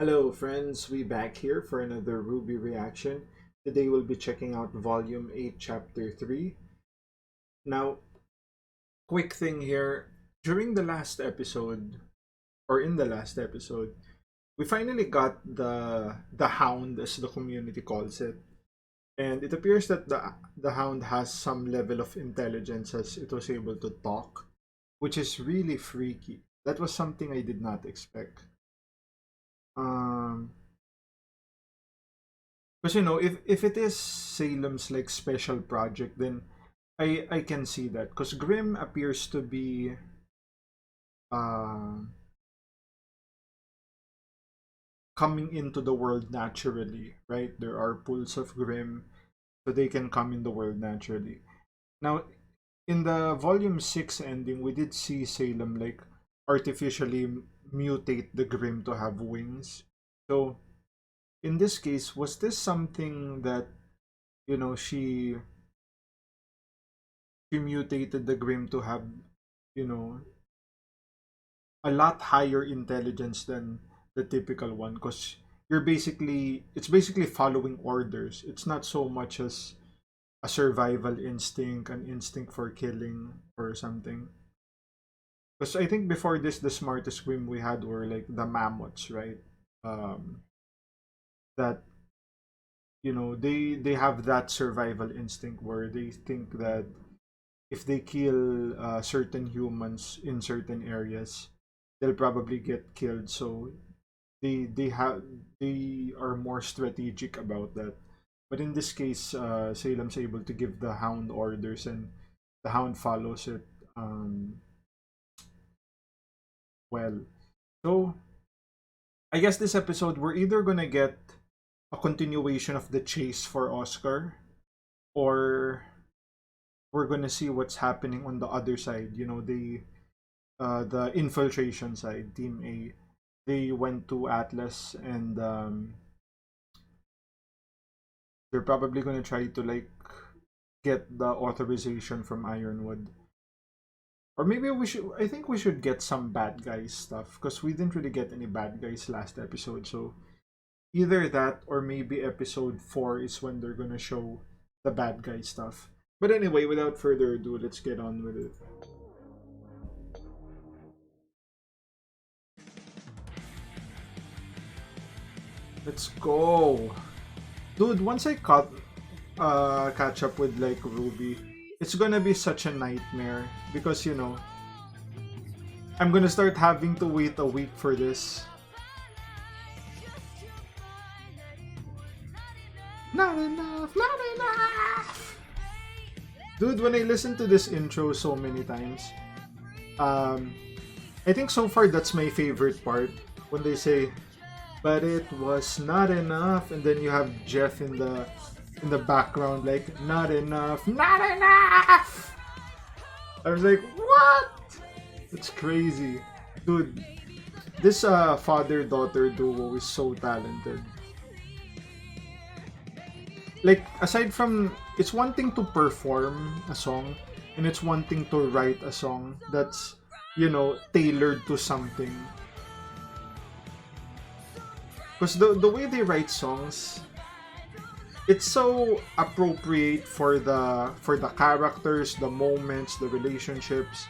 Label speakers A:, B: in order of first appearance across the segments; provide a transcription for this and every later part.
A: Hello friends, we back here for another RWBY reaction. Today we'll be checking out Volume 8, Chapter 3. Now, quick thing here. During the last episode, or in the last episode, we finally got the Hound, as the community calls it. And it appears that the Hound has some level of intelligence as it was able to talk, which is really freaky. That was something I did not expect. Um, Because if it is Salem's like special project, then I can see that. Because Grimm appears to be uh coming into the world naturally, right? There are pools of Grimm, so they can come in the world naturally. Now, in the volume 6 ending, we did see Salem like artificially mutate the Grimm to have wings. So in this case, was this something that you know she mutated the Grimm to have, you know, a lot higher intelligence than the typical one? Because it's basically following orders. It's not so much as a survival instinct, an instinct for killing or something. Because I think before this, the smartest Grimm we had were like the mammoths, right? Um, that they have that survival instinct where they think that if they kill certain humans in certain areas, they'll probably get killed. So they are more strategic about that. But in this case, Salem's able to give the Hound orders, and the Hound follows it well. So I guess this episode we're either gonna get a continuation of the chase for Oscar, or we're gonna see what's happening on the other side. The infiltration side, Team A. They went to Atlas, and they're probably gonna try to like get the authorization from Ironwood. Or maybe we should. I think we should get some bad guys stuff because we didn't really get any bad guys last episode. So either that or maybe episode 4 is when they're gonna show the bad guy stuff. But anyway, without further ado, let's get on with it. Let's go. Dude, once I catch up with like Ruby, it's gonna be such a nightmare because I'm gonna start having to wait a week for this. Not enough, not enough. Dude, when I listen to this intro so many times, um, I think so far that's my favorite part when they say, "But it was not enough," and then you have Jeff in the background like, "Not enough, not enough." I was like, "What?" It's crazy, dude. This father-daughter duo is so talented. Like, aside from, it's one thing to perform a song, and it's one thing to write a song that's tailored to something. Because the way they write songs, it's so appropriate for the characters, the moments, the relationships,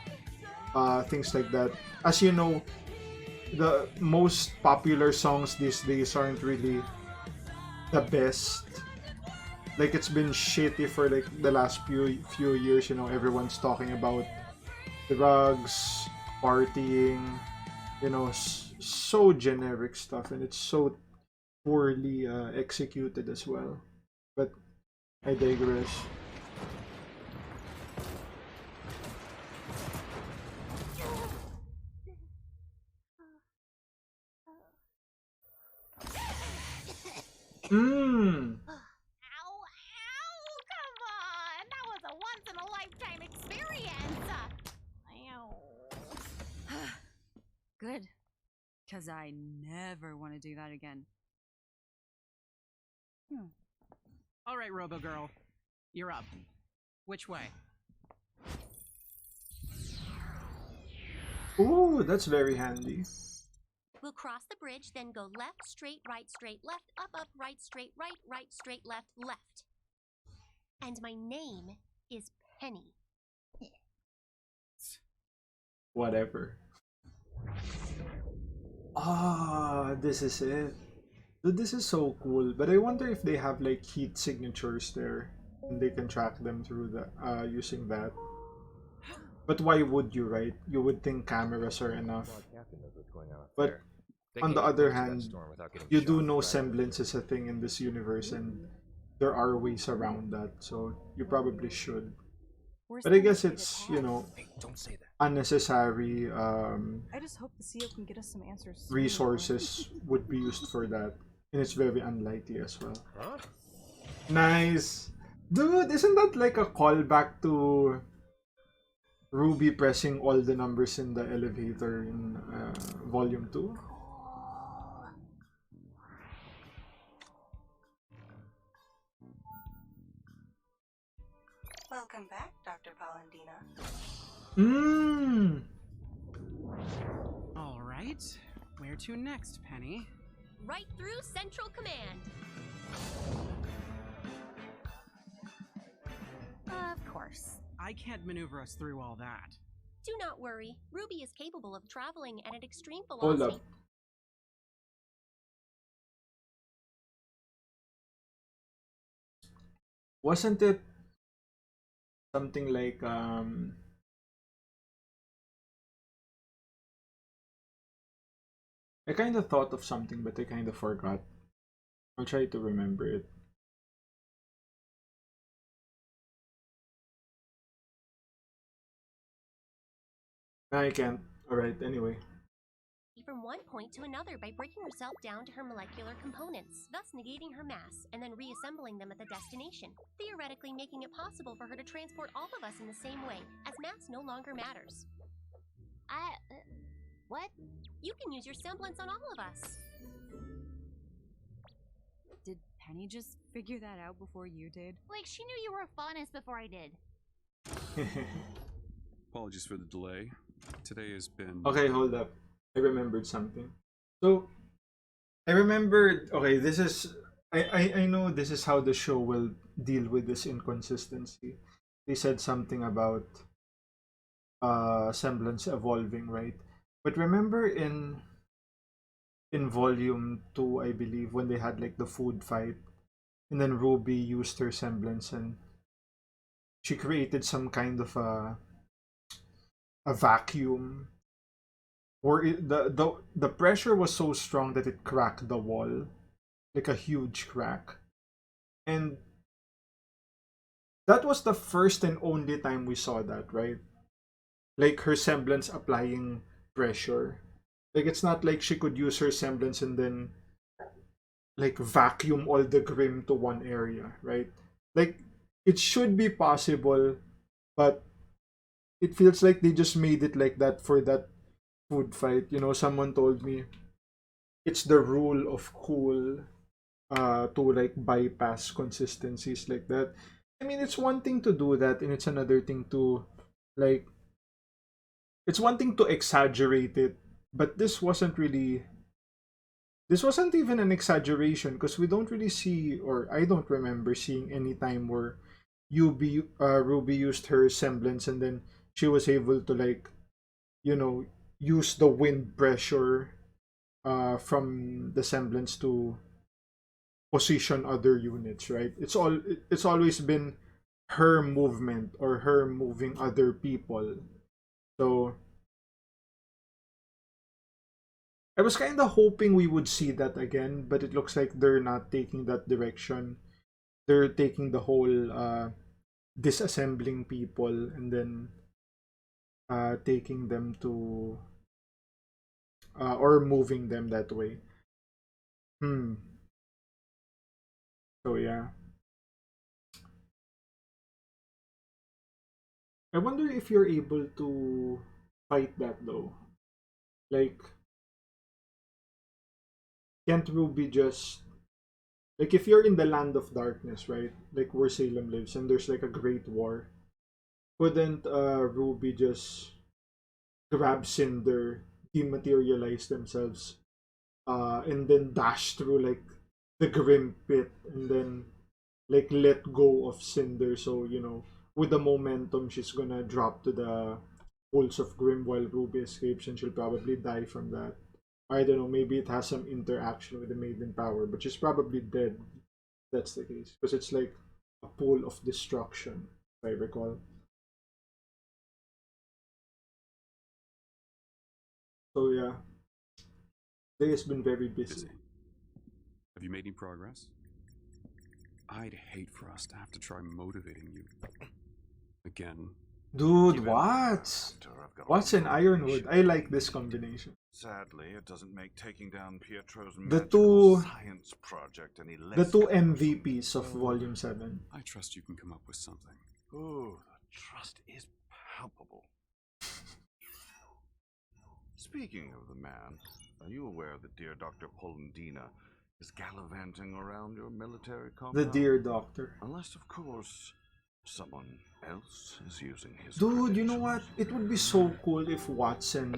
A: things like that. As you know, the most popular songs these days aren't really the best. Like, it's been shitty for like the last few years. Everyone's talking about drugs, partying, so generic stuff, and it's so poorly executed as well. But I digress. Mmm.
B: Ow, ow, come on! That was a once in a lifetime experience! Ow.
C: Good. Because I never want to do that again.
D: All right, Robo Girl. You're up. Which way?
A: Ooh, that's very handy.
E: We'll cross the bridge, then go left, straight, left, up, right, straight, left, left. And my name is Penny.
A: Whatever. Ah, this is it. Dude, this is so cool. But I wonder if they have like heat signatures there, and they can track them through the using that. But why would you, right? You would think cameras are enough. But on the other hand, you do know semblance is a thing in this universe, and there are ways around that. So you probably should. But I guess it's, you know, unnecessary
F: I just hope the CEO can get us some answers.
A: resources would be used for that, and it's very unlikely as well. Nice, dude. Isn't that like a callback to Ruby pressing all the numbers in the elevator in Volume 2?
F: Welcome back, Dr. Palandina.
A: Mmm.
D: All right. Where to next, Penny?
E: Right through Central Command.
B: Of course.
D: I can't maneuver us through all that.
E: Do not worry. Ruby is capable of traveling at an extreme
A: Hold
E: velocity.
A: up. Wasn't it something like I kind of thought of something, but I kind of forgot. I'll try to remember it. I can't. Alright, anyway.
E: From one point to another by breaking herself down to her molecular components, thus negating her mass, and then reassembling them at the destination, theoretically making it possible for her to transport all of us in the same way, as mass no longer matters.
B: What?
E: You can use your semblance on all of us.
C: Did Penny just figure that out before you did?
B: Like, she knew you were a faunus before I did.
G: Apologies for the delay. Today has been...
A: Okay, hold up. I remembered something. So, I remembered... Okay, this is... I know this is how the show will deal with this inconsistency. They said something about semblance evolving, right? But remember in Volume 2, I believe, when they had like the food fight, and then Ruby used her semblance and she created some kind of a vacuum, or the pressure was so strong that it cracked the wall, like a huge crack. And that was the first and only time we saw that, right? Like her semblance applying pressure. Like it's not like she could use her semblance and then like vacuum all the Grim to one area, right? Like it should be possible, but it feels like they just made it like that for that food fight. You know, someone told me it's the rule of cool to like bypass consistencies like that. I mean, it's one thing to do that, and it's another thing to like it's one thing to exaggerate it, but this wasn't even an exaggeration, because we don't really see, or I don't remember seeing any time where Ruby used her semblance and then she was able to like, you know, use the wind pressure from the semblance to position other units, right? It's always been her movement or her moving other people. So I was kind of hoping we would see that again, but it looks like they're not taking that direction. They're taking the whole disassembling people and then taking them to or moving them that way. So yeah. I wonder if you're able to fight that though. Like, can't Ruby just like if you're in the land of darkness, right? Like where Salem lives, and there's like a great war. Couldn't Ruby just grab Cinder, dematerialize themselves, and then dash through like the grim pit, and then like let go of Cinder. So with the momentum, she's gonna drop to the pools of Grim while Ruby escapes, and she'll probably die from that. I don't know. Maybe it has some interaction with the Maiden Power, but she's probably dead. That's the case, because it's like a pool of destruction, if I recall. So yeah, day has been very busy.
G: Have you made any progress? I'd hate for us to have to try motivating you again.
A: Dude, what? What's an Ironwood? I like this combination.
H: Sadly, it doesn't make taking down Pietro's
A: The two
H: science project any less.
A: The two MVPs of Volume 7.
G: I trust you can come up with something.
H: Ooh, the trust is palpable. Speaking of the man, are you aware that dear Dr. Polendina is gallivanting around your military compound?
A: The dear doctor.
H: Unless, of course, someone else is using his
A: Dude, you know what? It would be so cool if Watson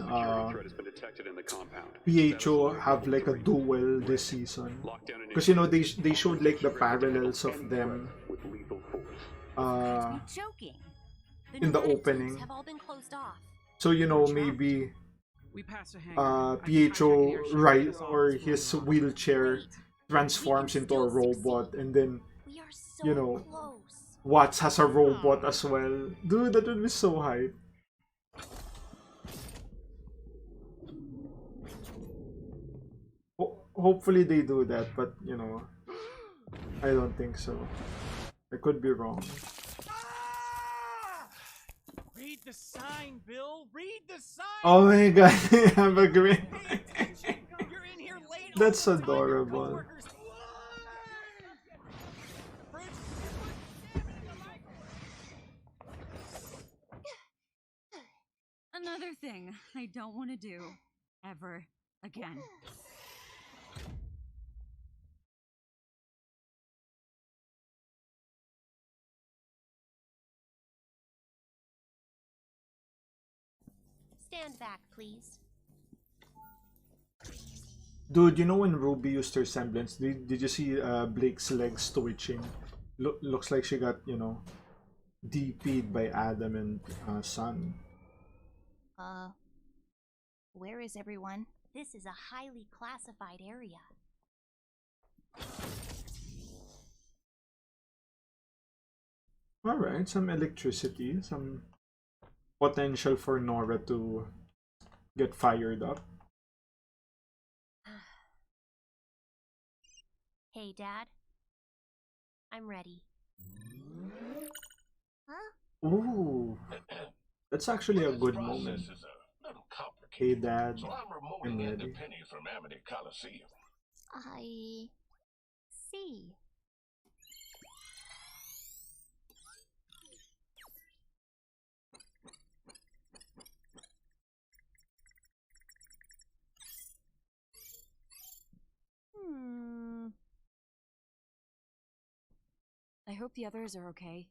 A: PHO have like a duel this season. Because they showed like the parallels of them in the opening. So maybe PHO right or his wheelchair transforms into a robot, and then Watts has a robot as well. Dude, that would be so hype. Hopefully they do that, but I don't think so. I could be wrong.
I: Read the sign, Bill. Read the sign.
A: Oh my god, I'm agreeing.
I: You're in here late.
A: That's adorable.
C: Another thing I don't want to do ever again.
E: Stand back, please.
A: Dude, when Ruby used her semblance, did you see Blake's legs twitching? Looks like she got, DP'd by Adam and Sun.
B: Where is everyone?
E: This is a highly classified area.
A: Alright, some electricity, some potential for Nora to get fired up.
E: Hey, Dad. I'm ready.
B: Huh?
A: Ooh, that's actually a good moment. Hey, Dad,
J: So I'm
A: I'm
J: remoting in
A: ready.
J: the pennies from Amity Coliseum.
B: I see.
C: I hope the others are okay.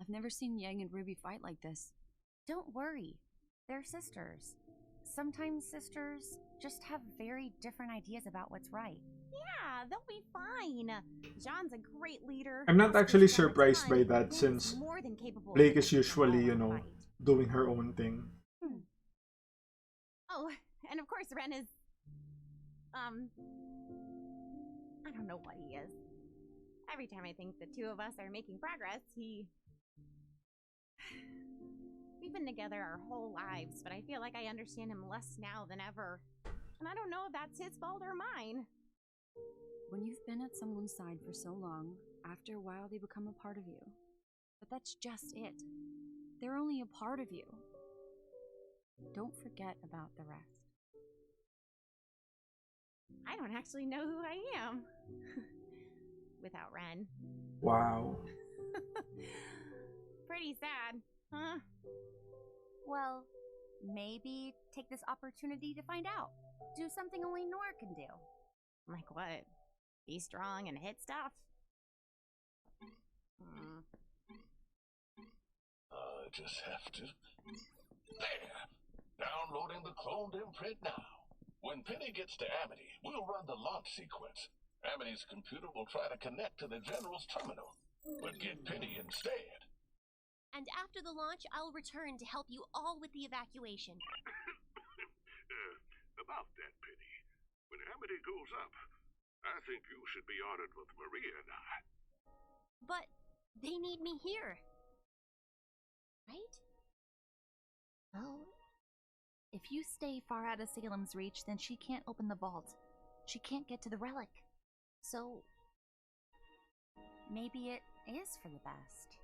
C: I've never seen Yang and Ruby fight like this.
B: Don't worry. They're sisters. Sometimes sisters just have very different ideas about what's right.
K: Yeah, they'll be fine. John's a great leader.
A: I'm not
K: Oscar's
A: actually
K: got a
A: surprised
K: ton,
A: by that,
K: and
A: since
K: he's more than capable of
A: Blake is
K: taking
A: usually,
K: all our fight.
A: doing her own thing.
K: Oh, and of course Ren is... I don't know what he is. Every time I think the two of us are making progress, he... We've been together our whole lives, but I feel like I understand him less now than ever. And I don't know if that's his fault or mine.
C: When you've been at someone's side for so long, after a while they become a part of you. But that's just it. They're only a part of you. Don't forget about the rest.
K: I don't actually know who I am. Without Ren.
A: Wow.
K: Pretty sad, huh?
B: Well, maybe take this opportunity to find out. Do something only Nora can do.
K: Like what? Be strong and hit stuff?
J: I just have to. There! Downloading the cloned imprint now. When Penny gets to Amity, we'll run the launch sequence. Amity's computer will try to connect to the General's terminal, but get Penny instead.
E: And after the launch, I'll return to help you all with the evacuation.
L: About that, Penny. When Amity goes up, I think you should be honored with Maria and I.
E: But they need me here. Right?
B: Well, if you stay far out of Salem's reach, then she can't open the vault. She can't get to the relic. So, maybe it is for the best.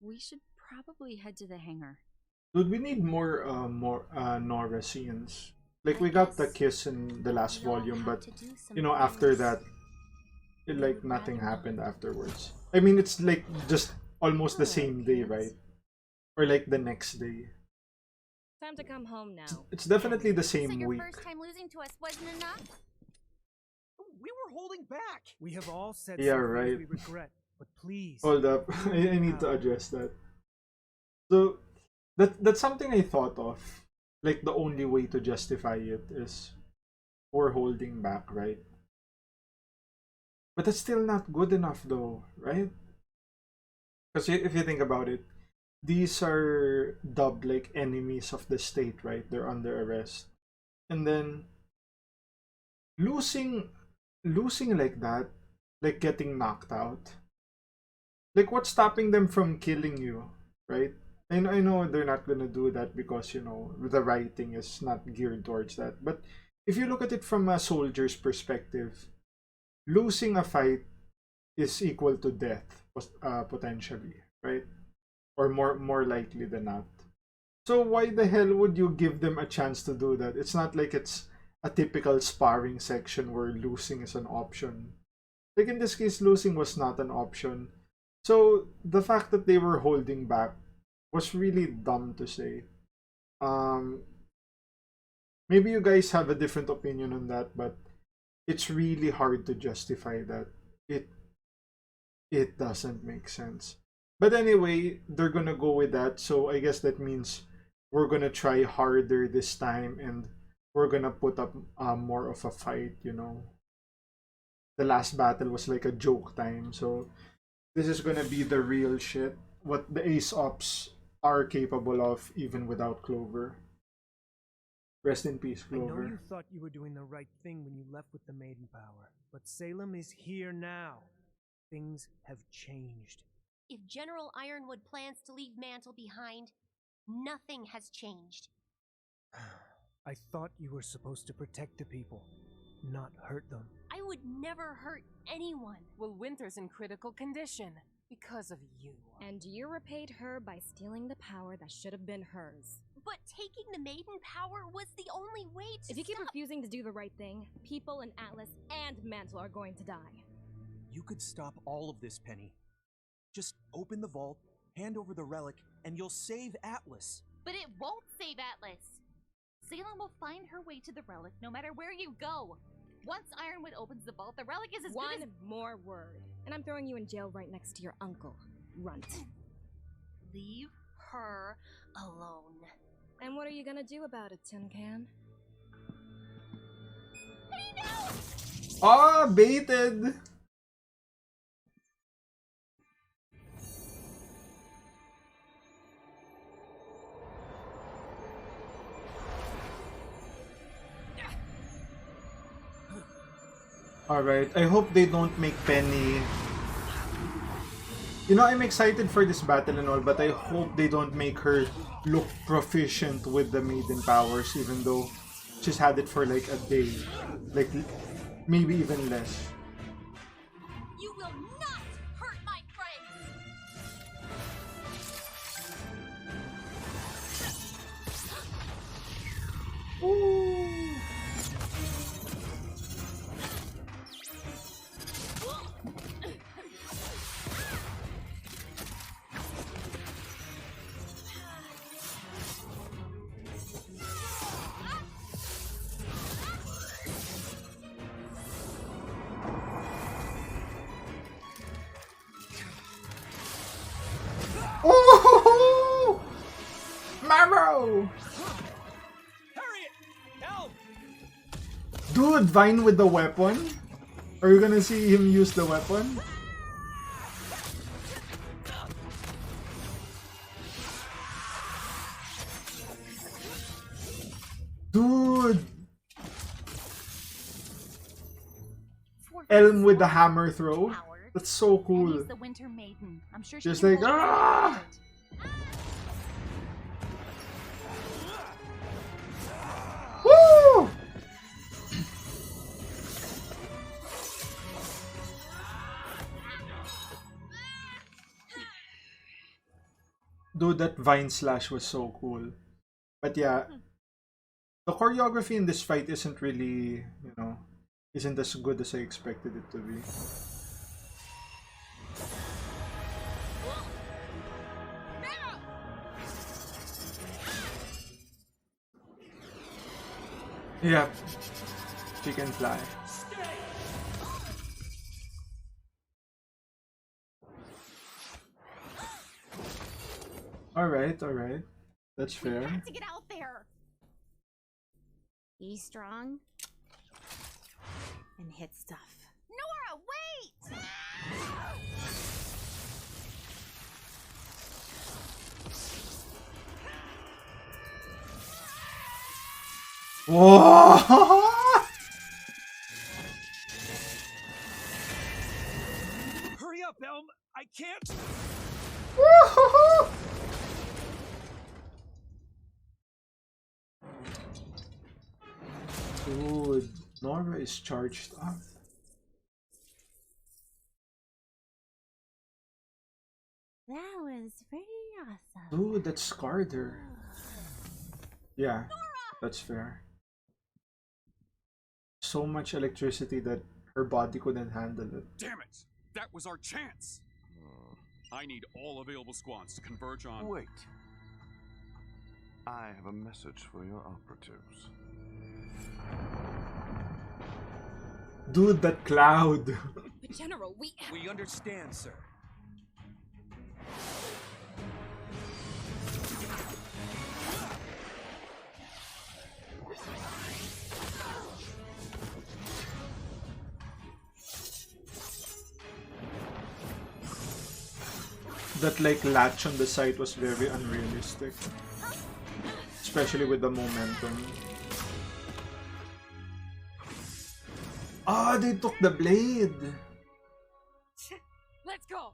C: We should probably head to the hangar.
A: Dude, we need more Nora scenes. Like, we got the kiss in the last volume, but, you know, after that, like, nothing happened afterwards. I mean, it's, like, just almost the same day, right? Or, like, the next day.
M: Time to come home now.
A: It's definitely the same
B: So your
A: week.
B: first time losing to us wasn't enough?
I: We were holding back. We have all said
A: Yeah,
I: some
A: right.
I: things we regret, but please.
A: Hold up. I need to address that. So, that's something I thought of. Like, the only way to justify it is we're holding back, right? But that's still not good enough, though, right? Because if you think about it, these are dubbed like enemies of the state, right? They're under arrest. And then losing like that, like getting knocked out. Like, what's stopping them from killing you, right? And I know they're not gonna do that because, you know, the writing is not geared towards that. But if you look at it from a soldier's perspective, losing a fight is equal to death, potentially, right? Or more likely than not. So why the hell would you give them a chance to do that? It's not like it's a typical sparring section where losing is an option. Like, in this case, losing was not an option. So the fact that they were holding back was really dumb to say. Maybe you guys have a different opinion on that, but it's really hard to justify that. It doesn't make sense. But anyway, they're gonna go with that, so I guess that means we're gonna try harder this time and we're gonna put up more of a fight, you know. The last battle was like a joke time, so this is gonna be the real shit. What the Aceops are capable of even without Clover. Rest in peace,
I: I know
A: Clover.
I: you thought you were doing the right thing when you left with the Maiden Power, but Salem is here now. Things have changed.
E: If General Ironwood plans to leave Mantle behind, nothing has changed.
I: I thought you were supposed to protect the people, not hurt them.
E: I would never hurt anyone.
N: Well, Winter's in critical condition because of you.
M: And you repaid her by stealing the power that should have been hers.
E: But taking the Maiden Power was the only way to
M: If you keep refusing to do the right thing, people in Atlas and Mantle are going to die.
O: You could stop all of this, Penny. Just open the vault, hand over the relic, and you'll save Atlas.
B: But it won't save Atlas. Salem will find her way to the relic no matter where you go. Once Ironwood opens the vault, the relic is as
M: One
B: good as...
M: more word, and I'm throwing you in jail right next to your uncle, Runt.
E: Leave her alone.
M: And what are you gonna do about it, Tin Can?
E: Hey, no!
A: Ah, baited! Alright, I hope they don't make Penny... You know, I'm excited for this battle and all, but I hope they don't make her look proficient with the Maiden Powers, even though she's had it for like a day. Like, maybe even less.
E: You will not hurt my friends!
A: Ooh.
I: Harriet!
A: Dude, Vine with the weapon? Are you gonna see him use the weapon? Dude! Elm with the hammer throw? That's so cool.
B: Annie's the Winter Maiden. I'm sure she
A: Just
B: can
A: like,
B: pull it
A: ah!
B: off.
A: Woo! Dude, that Vine slash was so cool. But yeah, the choreography in this fight isn't really, isn't as good as I expected it to be. Yeah, she can fly. Alright, that's fair.
K: We have to get out there.
M: Be strong and hit stuff.
K: Nora, wait!
A: Whoa!
O: Hurry up, Elm! I can't.
A: Dude, Nora is charged up.
M: That was pretty awesome.
A: Dude, that scarred her. Yeah, that's fair. So much electricity that her body couldn't handle it.
G: Damn it! That was our chance! I need all available squads to converge on...
H: Wait. I have a message for your operatives.
A: Dude, that cloud!
M: But General,
O: We understand, sir.
A: That like latch on the side was very unrealistic. Especially with the momentum. Ah, they took the blade!
N: Let's go.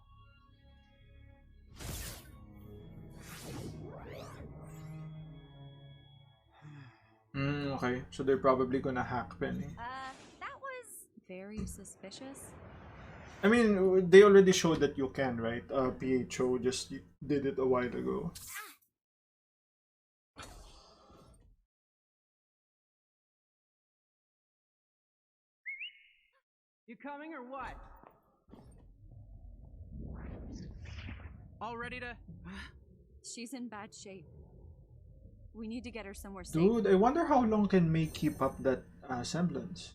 A: Okay. So they're probably gonna hack Penny.
C: That was very suspicious.
A: I mean, they already showed that you can, right? PHO just did it a while ago.
D: You coming or what? All ready to...
C: She's in bad shape. We need to get her somewhere safe.
A: Dude, I wonder how long can May keep up that semblance.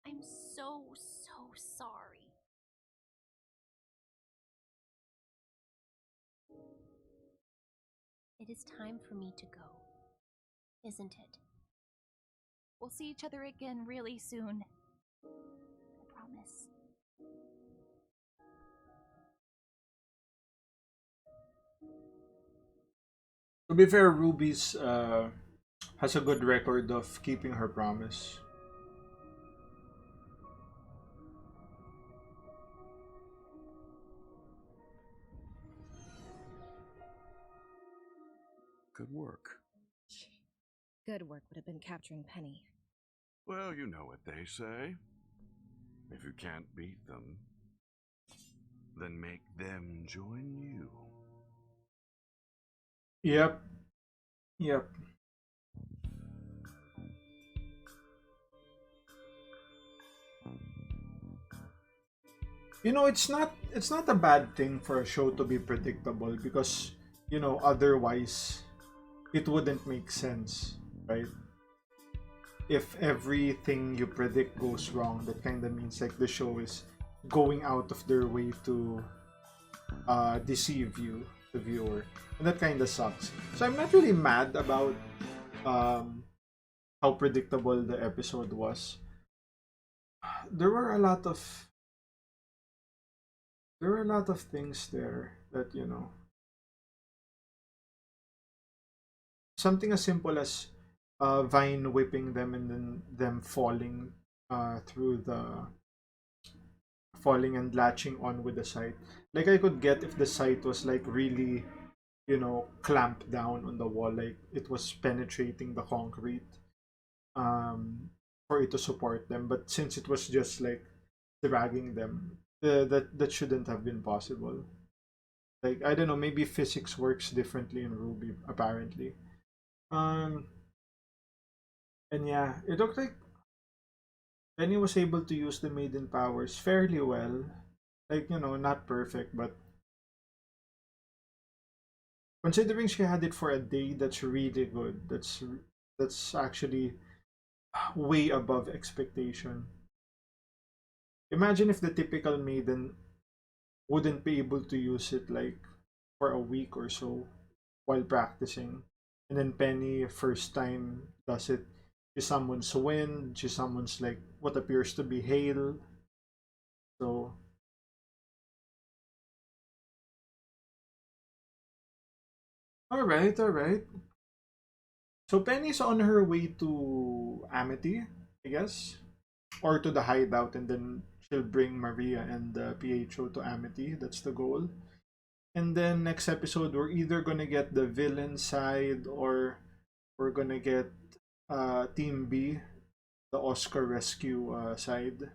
E: I'm so sorry. It is time for me to go, isn't it?
B: We'll see each other again really soon. I promise.
A: To be fair, Ruby's has a good record of keeping her promise.
G: Good work.
M: Good work would have been capturing Penny.
H: Well, you know what they say. If you can't beat them, then make them join you.
A: Yep. You know, it's not a bad thing for a show to be predictable because, otherwise it wouldn't make sense, right? If everything you predict goes wrong, that kind of means like the show is going out of their way to deceive you, the viewer, and that kind of sucks. So I'm not really mad about how predictable the episode was. There were a lot of things there that, you know, something as simple as Vine whipping them and then them through the falling and latching on with the site. Like, I could get if the site was like really, you know, clamped down on the wall, like it was penetrating the concrete, for it to support them. But since it was just like dragging them, that shouldn't have been possible. Like, I don't know, maybe physics works differently in RWBY apparently. Um, and yeah, it looked like Penny was able to use the maiden powers fairly well. Like, you know, not perfect, but considering she had it for a day, that's really good. That's actually way above expectation. Imagine if the typical maiden wouldn't be able to use it like for a week or so while practicing. And then Penny, first time, does it. She summons wind, she summons like what appears to be hail. So alright, alright. So Penny's on her way to Amity, I guess. Or to the hideout, and then she'll bring Maria and the PHO to Amity. That's the goal. And then next episode, we're either gonna get the villain side or we're gonna get Team B, the Oscar rescue side.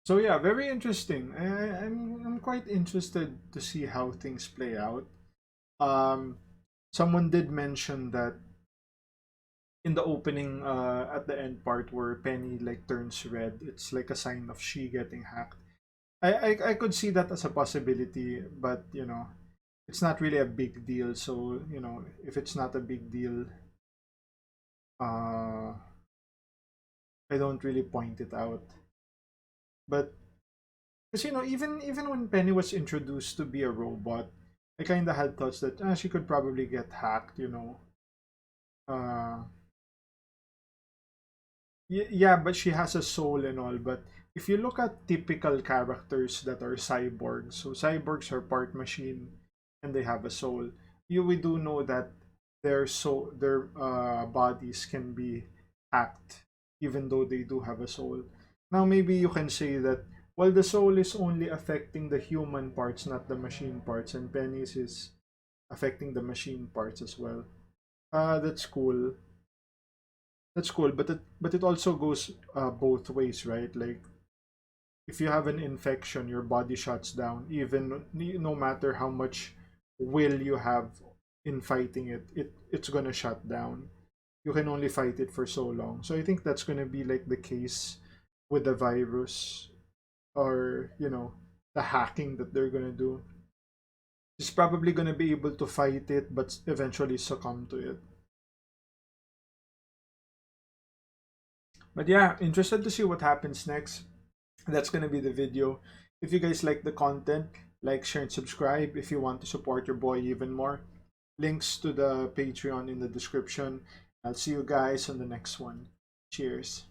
A: So yeah, very interesting. I'm quite interested to see how things play out. Um, Someone did mention that in the opening, at the end part where Penny like turns red, it's like a sign of she getting hacked. I could see that as a possibility, but you know, it's not really a big deal. So you know, if it's not a big deal, uh, I don't really point it out. But because you know, even when Penny was introduced to be a robot, I kind of had thoughts that she could probably get hacked. You know, uh, yeah, but she has a soul and all. But if you look at typical characters that are cyborgs, so cyborgs are part machine and they have a soul. We do know that their bodies can be hacked, even though they do have a soul. Now maybe you can say that, well, the soul is only affecting the human parts, not the machine parts, and Penny's is affecting the machine parts as well. That's cool. That's cool, but it also goes both ways, right? Like if you have an infection, your body shuts down. Even no matter how much will you have in fighting it, it's gonna shut down. You can only fight it for so long. So I think that's gonna be like the case with the virus, or you know, the hacking that they're gonna do. It's probably gonna be able to fight it, but eventually succumb to it. But yeah, interested to see what happens next. That's gonna be the video. If you guys like the content, like, share, and subscribe. If you want to support your boy even more, links to the Patreon in the description. I'll see you guys on the next one. Cheers.